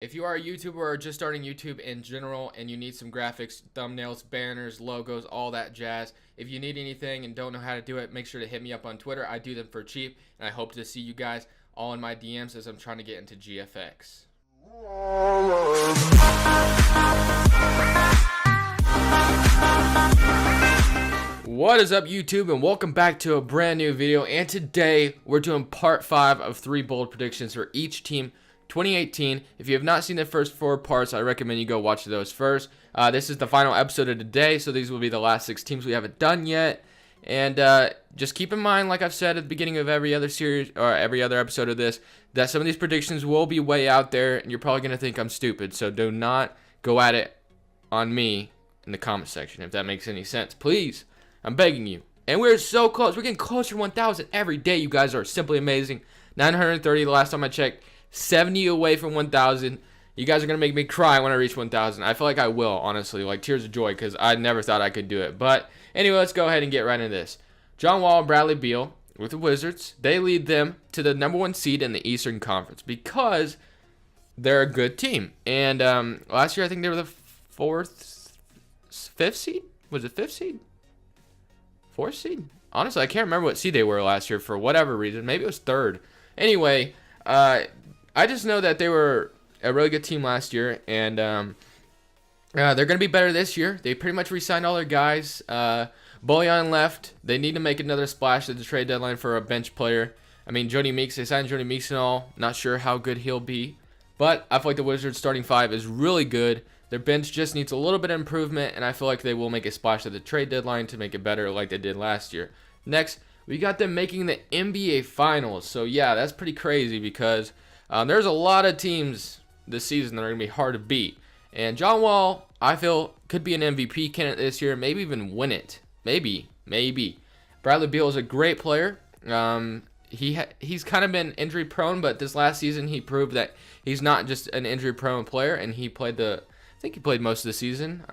If you are a YouTuber or just starting YouTube in general and you need some graphics, thumbnails, banners, logos, all that jazz, if you need anything and don't know how to do it, make sure to hit me up on Twitter. I do them for cheap, and I hope to see you guys all in my DMs as I'm trying to get into GFX. What is up, YouTube, and welcome back to a brand new video. And today we're doing part 5 of 3 bold predictions for each team 2018. If you have not seen the first 4 parts, I recommend you go watch those first. This is the final episode of today, so these will be the last 6 teams we haven't done yet. And just keep in mind, like I've said at the beginning of every other series or every other episode of this, that some of these predictions will be way out there, and you're probably going to think I'm stupid. So do not go at it on me in the comment section, if that makes any sense. Please, I'm begging you. And we're so close. We're getting closer to 1,000 every day. You guys are simply amazing. 930 the last time I checked. 70 away from 1,000. You guys are going to make me cry when I reach 1,000. I feel like I will, honestly. Like tears of joy, because I never thought I could do it. But anyway, let's go ahead and get right into this. John Wall and Bradley Beal with the Wizards. They lead them to the #1 seed in the Eastern Conference because they're a good team. And last year, I think they were the 5th seed? Was it 5th seed? 4th seed? Honestly, I can't remember what seed they were last year for whatever reason. Maybe it was 3rd. Anyway, I just know that they were a really good team last year, and they're going to be better this year. They pretty much re-signed all their guys. Bojan left. They need to make another splash at the trade deadline for a bench player. I mean, Jody Meeks, they signed Jody Meeks and all. Not sure how good he'll be, but I feel like the Wizards' starting 5 is really good. Their bench just needs a little bit of improvement, and I feel like they will make a splash at the trade deadline to make it better like they did last year. Next, we got them making the NBA Finals. So, yeah, that's pretty crazy because there's a lot of teams this season that are going to be hard to beat. And John Wall, I feel, could be an MVP candidate this year, maybe even win it. Maybe. Bradley Beal is a great player. He's kind of been injury prone, but this last season he proved that he's not just an injury prone player, and I think he played most of the season.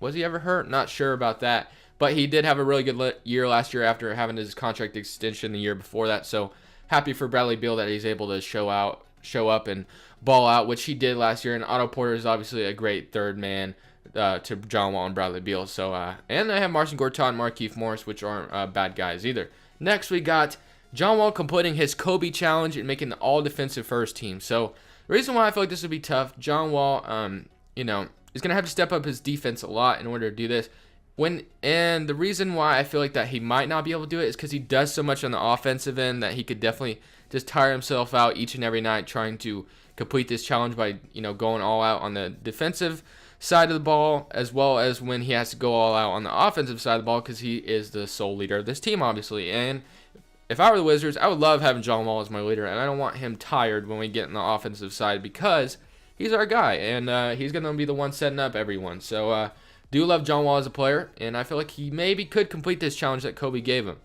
Was he ever hurt? Not sure about that. But he did have a really good year last year after having his contract extension the year before that. So happy for Bradley Beal that he's able to show up and ball out, which he did last year. And Otto Porter is obviously a great third man to John Wall and Bradley Beal. So and I have Marcin Gortat and Markieff Morris, which aren't bad guys either. Next, we got John Wall completing his Kobe challenge and making the all-defensive first team. So the reason why I feel like this would be tough, John Wall, is going to have to step up his defense a lot in order to do this. And the reason why I feel like that he might not be able to do it is because he does so much on the offensive end that he could definitely just tire himself out each and every night trying to complete this challenge by going all out on the defensive side of the ball, as well as when he has to go all out on the offensive side of the ball, because he is the sole leader of this team, obviously. And if I were the Wizards, I would love having John Wall as my leader, and I don't want him tired when we get in the offensive side because he's our guy, and he's going to be the one setting up everyone. So do love John Wall as a player, and I feel like he maybe could complete this challenge that Kobe gave him.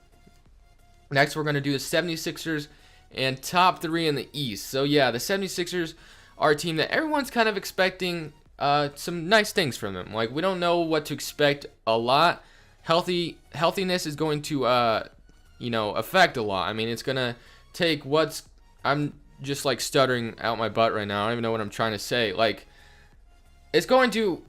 Next, we're going to do the 76ers and top 3 in the East. So, yeah, the 76ers are a team that everyone's kind of expecting some nice things from them. Like, we don't know what to expect a lot. Healthiness is going to, affect a lot. I mean, it's going to take I'm just, like, stuttering out my butt right now. I don't even know what I'm trying to say. Like, it's going to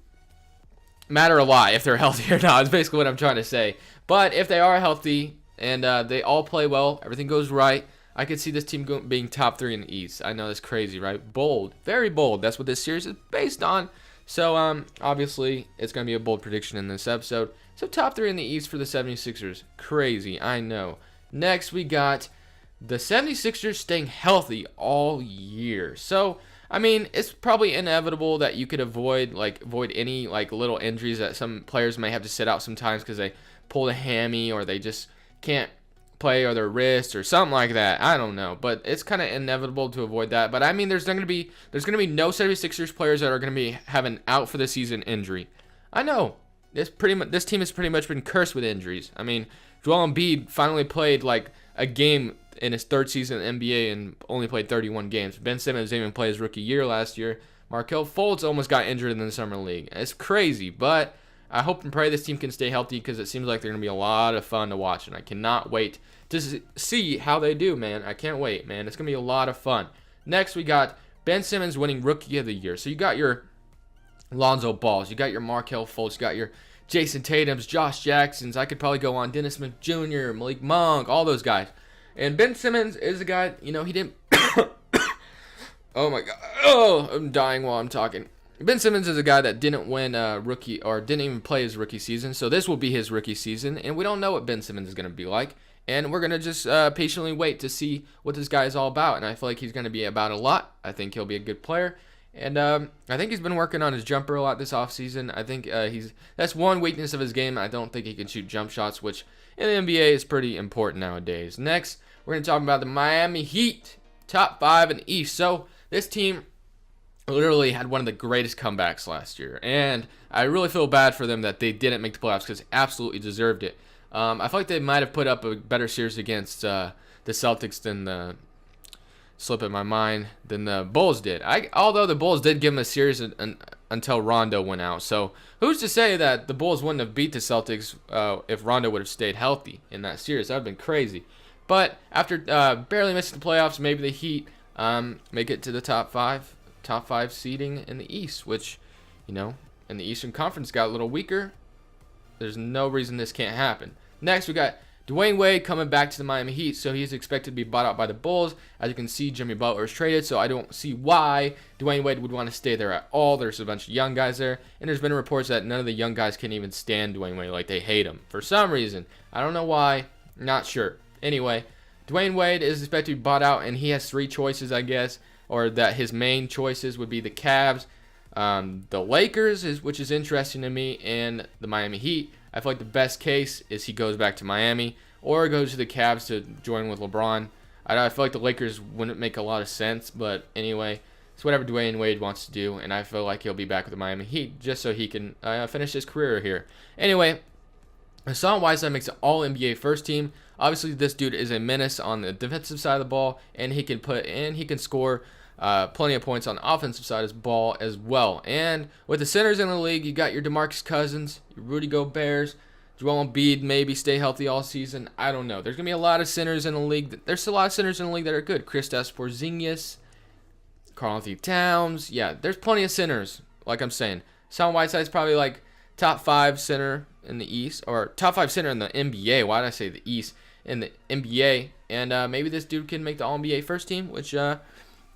matter a lot if they're healthy or not. Is basically what I'm trying to say. But if they are healthy and they all play well, everything goes right, I could see this team being top 3 in the East. I know that's crazy, right? Bold, very bold. That's what this series is based on. So obviously it's going to be a bold prediction in this episode. So top 3 in the East for the 76ers. Crazy, I know. Next we got the 76ers staying healthy all year. So I mean, it's probably inevitable that you could avoid any little injuries that some players may have to sit out sometimes because they pulled a hammy or they just can't play, or their wrist or something like that. I don't know, but it's kind of inevitable to avoid that. But I mean, there's going to be no 76ers players that are going to be having out for the season injury. I know this team has pretty much been cursed with injuries. I mean, Joel Embiid finally played like a game in his 3rd season in the NBA and only played 31 games. Ben Simmons didn't even play his rookie year last year. Markelle Fultz almost got injured in the summer league. It's crazy, but I hope and pray this team can stay healthy because it seems like they're going to be a lot of fun to watch, and I cannot wait to see how they do, man. I can't wait, man. It's going to be a lot of fun. Next, we got Ben Simmons winning Rookie of the Year. So you got your Lonzo Balls, you got your Markelle Fultz, you got your Jason Tatum's, Josh Jackson's. I could probably go on. Dennis Smith Jr., Malik Monk, all those guys. And Ben Simmons is a guy, he didn't. Oh my God. Oh, I'm dying while I'm talking. Ben Simmons is a guy that didn't win rookie or didn't even play his rookie season. So this will be his rookie season. And we don't know what Ben Simmons is going to be like. And we're going to just patiently wait to see what this guy is all about. And I feel like he's going to be about a lot. I think he'll be a good player. And I think he's been working on his jumper a lot this offseason. I think that's one weakness of his game. I don't think he can shoot jump shots, which in the NBA is pretty important nowadays. Next, we're going to talk about the Miami Heat, top 5 in the East. So this team literally had one of the greatest comebacks last year. And I really feel bad for them that they didn't make the playoffs because they absolutely deserved it. I feel like they might have put up a better series against the Celtics than the Bulls did. Although the Bulls did give them a series until Rondo went out. So who's to say that the Bulls wouldn't have beat the Celtics if Rondo would have stayed healthy in that series? That would have been crazy. But after barely missing the playoffs, maybe the Heat make it to the top five seeding in the East, which, in the Eastern Conference got a little weaker. There's no reason this can't happen. Next, we got Dwayne Wade coming back to the Miami Heat, so he's expected to be bought out by the Bulls. As you can see, Jimmy Butler is traded, so I don't see why Dwayne Wade would want to stay there at all. There's a bunch of young guys there, and there's been reports that none of the young guys can even stand Dwayne Wade. Like, they hate him for some reason. I don't know why. Not sure. Anyway, Dwayne Wade is expected to be bought out, and he has 3 choices, I guess, or that his main choices would be the Cavs, the Lakers, which is interesting to me, and the Miami Heat. I feel like the best case is he goes back to Miami or goes to the Cavs to join with LeBron. I feel like the Lakers wouldn't make a lot of sense, but anyway, it's whatever Dwayne Wade wants to do, and I feel like he'll be back with the Miami Heat just so he can finish his career here. Anyway, Hassan Whiteside makes an All-NBA first team. Obviously, this dude is a menace on the defensive side of the ball, and he can score plenty of points on the offensive side of the ball as well. And with the centers in the league, you got your DeMarcus Cousins, your Rudy Gobert, Joel Embiid maybe stay healthy all season. I don't know. There's going to be a lot of centers in the league. There's a lot of centers in the league that are good. Kristaps Porzingis, Karl-Anthony Towns. Yeah, there's plenty of centers, like I'm saying. Hassan Whiteside's probably like top 5 center in the East, or top 5 center in the NBA. Why did I say the East? In the NBA. And maybe this dude can make the All-NBA first team, which I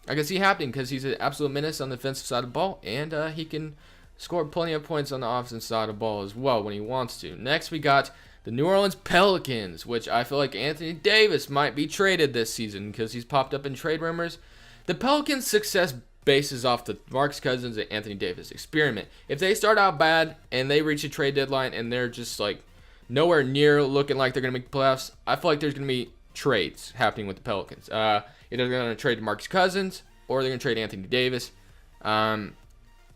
can see happening because he's an absolute menace on the defensive side of the ball, and he can score plenty of points on the offensive side of the ball as well when he wants to. Next, we got the New Orleans Pelicans, which I feel like Anthony Davis might be traded this season because he's popped up in trade rumors. The Pelicans' success bases off the Marcus Cousins and Anthony Davis experiment. If they start out bad and they reach a trade deadline and they're just like nowhere near looking like they're going to make the playoffs, I feel like there's going to be trades happening with the Pelicans. Either they're going to trade Marcus Cousins or they're going to trade Anthony Davis.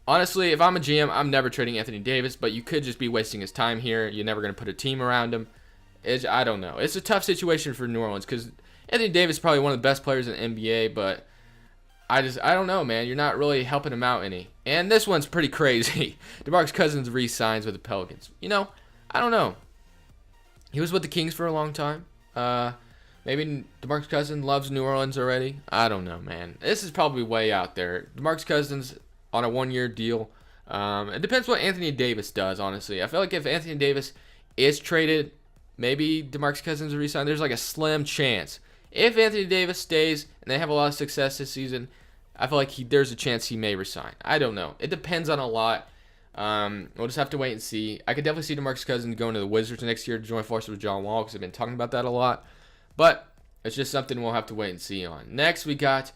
Honestly, if I'm a GM, I'm never trading Anthony Davis, but you could just be wasting his time here. You're never going to put a team around him. I don't know. It's a tough situation for New Orleans because Anthony Davis is probably one of the best players in the NBA, but I don't know, man. You're not really helping him out any. And this one's pretty crazy. DeMarcus Cousins re-signs with the Pelicans. I don't know. He was with the Kings for a long time. Maybe DeMarcus Cousins loves New Orleans already. I don't know, man. This is probably way out there. DeMarcus Cousins on a 1-year deal. It depends what Anthony Davis does, honestly. I feel like if Anthony Davis is traded, maybe DeMarcus Cousins will resign. There's like a slim chance. If Anthony Davis stays and they have a lot of success this season, I feel like there's a chance he may resign. I don't know. It depends on a lot. We'll just have to wait and see. I could definitely see DeMarcus Cousins going to the Wizards next year to join forces with John Wall because I've been talking about that a lot. But it's just something we'll have to wait and see on. Next, we got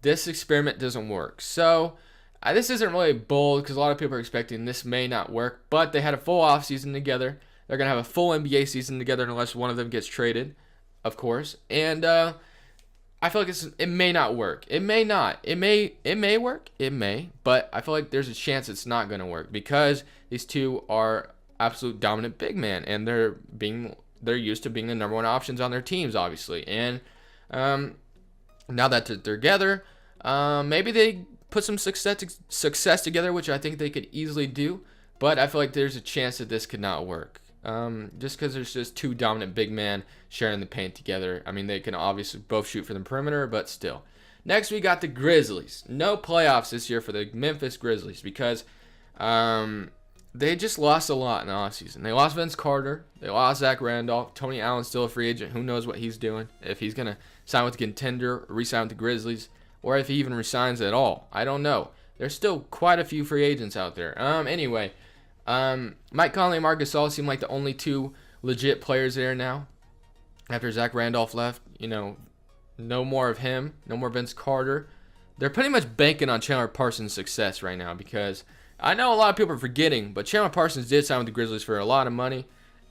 this experiment doesn't work. So this isn't really bold because a lot of people are expecting this may not work. But they had a full offseason together. They're going to have a full NBA season together unless one of them gets traded, of course. And I feel like it may not work. It may not. It may work. It may. But I feel like there's a chance it's not going to work because these two are absolute dominant big men. And they're used to being the number 1 options on their teams, obviously. And now that they're together, maybe they put some success together, which I think they could easily do. But I feel like there's a chance that this could not work. Just because there's just 2 dominant big men sharing the paint together. I mean, they can obviously both shoot for the perimeter, but still. Next, we got the Grizzlies. No playoffs this year for the Memphis Grizzlies because they just lost a lot in the offseason. They lost Vince Carter. They lost Zach Randolph. Tony Allen's still a free agent. Who knows what he's doing, if he's going to sign with the contender, or re-sign with the Grizzlies, or if he even resigns at all. I don't know. There's still quite a few free agents out there. Anyway, Mike Conley and Marc Gasol seem like the only two legit players there now. After Zach Randolph left, no more of him. No more Vince Carter. They're pretty much banking on Chandler Parsons' success right now because I know a lot of people are forgetting, but Chandler Parsons did sign with the Grizzlies for a lot of money,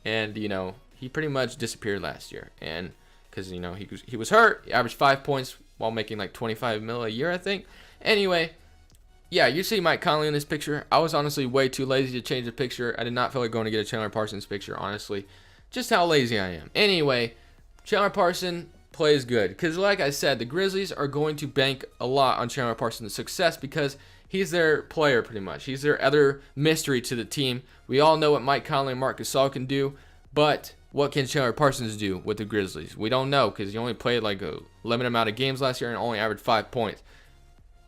and he pretty much disappeared last year, and because he was hurt, he averaged 5 points while making like $25 million a year, I think. Anyway, yeah, you see Mike Conley in this picture. I was honestly way too lazy to change the picture. I did not feel like going to get a Chandler Parsons picture, honestly, just how lazy I am. Anyway, Chandler Parsons plays good because, like I said, the Grizzlies are going to bank a lot on Chandler Parsons' success because he's their player pretty much. He's their other mystery to the team. We all know what Mike Conley and Marc Gasol can do, but what can Chandler Parsons do with the Grizzlies? We don't know because he only played like a limited amount of games last year and only averaged 5 points.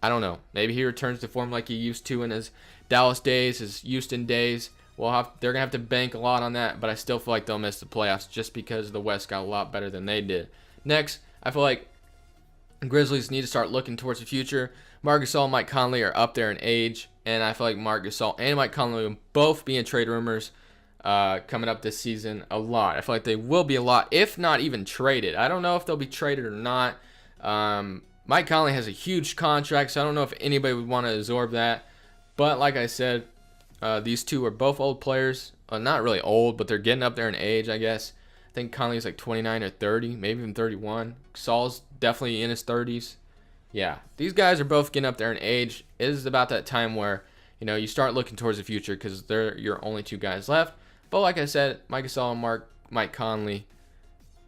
I don't know. Maybe he returns to form like he used to in his Dallas days, his Houston days. They're going to have to bank a lot on that, but I still feel like they'll miss the playoffs just because the West got a lot better than they did. Next, I feel like Grizzlies need to start looking towards the future. Marc Gasol and Mike Conley are up there in age, and I feel like Marc Gasol and Mike Conley will both be in trade rumors coming up this season a lot. I feel like they will be a lot, if not even traded. I don't know if they'll be traded or not. Mike Conley has a huge contract, so I don't know if anybody would want to absorb that. But like I said, these two are both old players. Not really old, but they're getting up there in age, I guess. I think Conley's like 29 or 30, maybe even 31. Gasol's definitely in his 30s. Yeah, these guys are both getting up there in age. It is about that time where, you start looking towards the future because they're your only two guys left. But like I said, Mike Gasol and Mike Conley.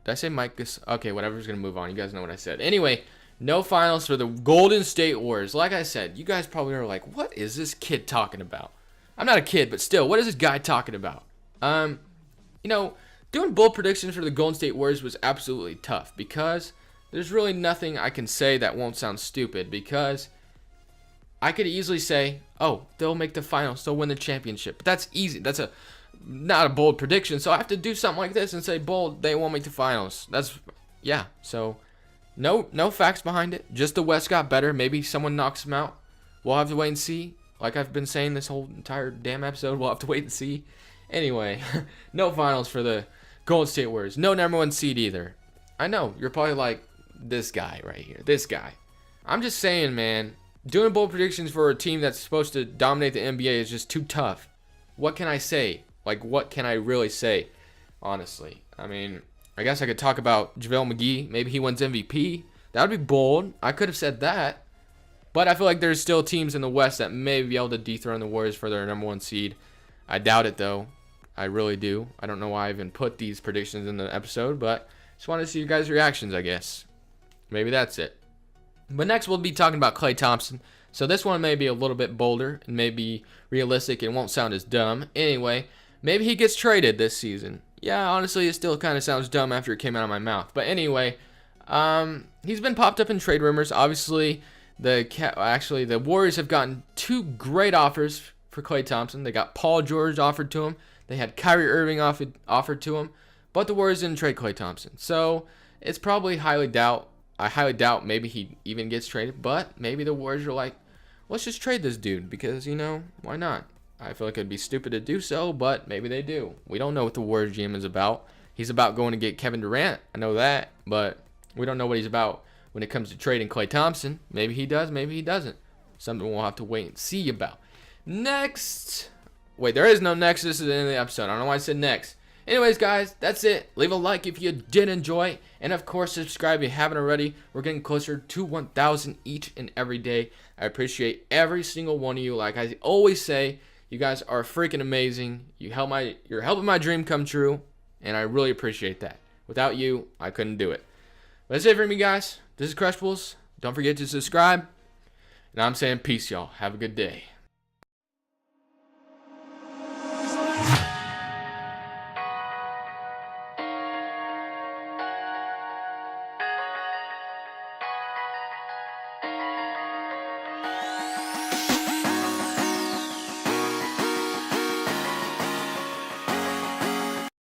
Did I say Mike Gasol? Okay, whatever. Just going to move on. You guys know what I said. Anyway, no finals for the Golden State Warriors. Like I said, you guys probably are like, what is this kid talking about? I'm not a kid, but still, what is this guy talking about? Doing bold predictions for the Golden State Warriors was absolutely tough because there's really nothing I can say that won't sound stupid because I could easily say, oh, they'll make the finals, they'll win the championship. But that's easy. That's not a bold prediction. So I have to do something like this and say, bold, they won't make the finals. So no facts behind it. Just the West got better. Maybe someone knocks them out. We'll have to wait and see. Like I've been saying this whole entire damn episode, we'll have to wait and see. Anyway, no finals for the Golden State Warriors. No number one seed either. I know, you're probably like, this guy right here. This guy. I'm just saying, man, doing bold predictions for a team that's supposed to dominate the NBA is just too tough. What can I say? Like, what can I really say? Honestly. I mean, I guess I could talk about JaVale McGee. Maybe he wins MVP. That would be bold. I could have said that. But I feel like there's still teams in the West that may be able to dethrone the Warriors for their number one seed. I doubt it, though. I really do. I don't know why I even put these predictions in the episode, but just wanted to see your guys' reactions, I guess. Maybe that's it. But next we'll be talking about Klay Thompson. So this one may be a little bit bolder and maybe realistic and won't sound as dumb. Anyway, maybe he gets traded this season. Yeah, honestly, it still kind of sounds dumb after it came out of my mouth. But anyway, he's been popped up in trade rumors. Obviously, the Warriors have gotten two great offers for Klay Thompson. They got Paul George offered to him. They had Kyrie Irving offered to him. But the Warriors didn't trade Klay Thompson. So it's probably I highly doubt maybe he even gets traded. But maybe the Warriors are like, let's just trade this dude because, why not? I feel like it'd be stupid to do so, but maybe they do. We don't know what the Warriors GM is about. He's about going to get Kevin Durant. I know that, but we don't know what he's about when it comes to trading Klay Thompson. Maybe he does, maybe he doesn't. Something we'll have to wait and see about. Next. Wait, there is no next. This is the end of the episode. I don't know why I said next. Anyways, guys, that's it. Leave a like if you did enjoy. And, of course, subscribe if you haven't already. We're getting closer to 1,000 each and every day. I appreciate every single one of you. Like I always say, you guys are freaking amazing. You're helping my dream come true. And I really appreciate that. Without you, I couldn't do it. But that's it for me, guys. This is Crushables. Don't forget to subscribe. And I'm saying peace, y'all. Have a good day.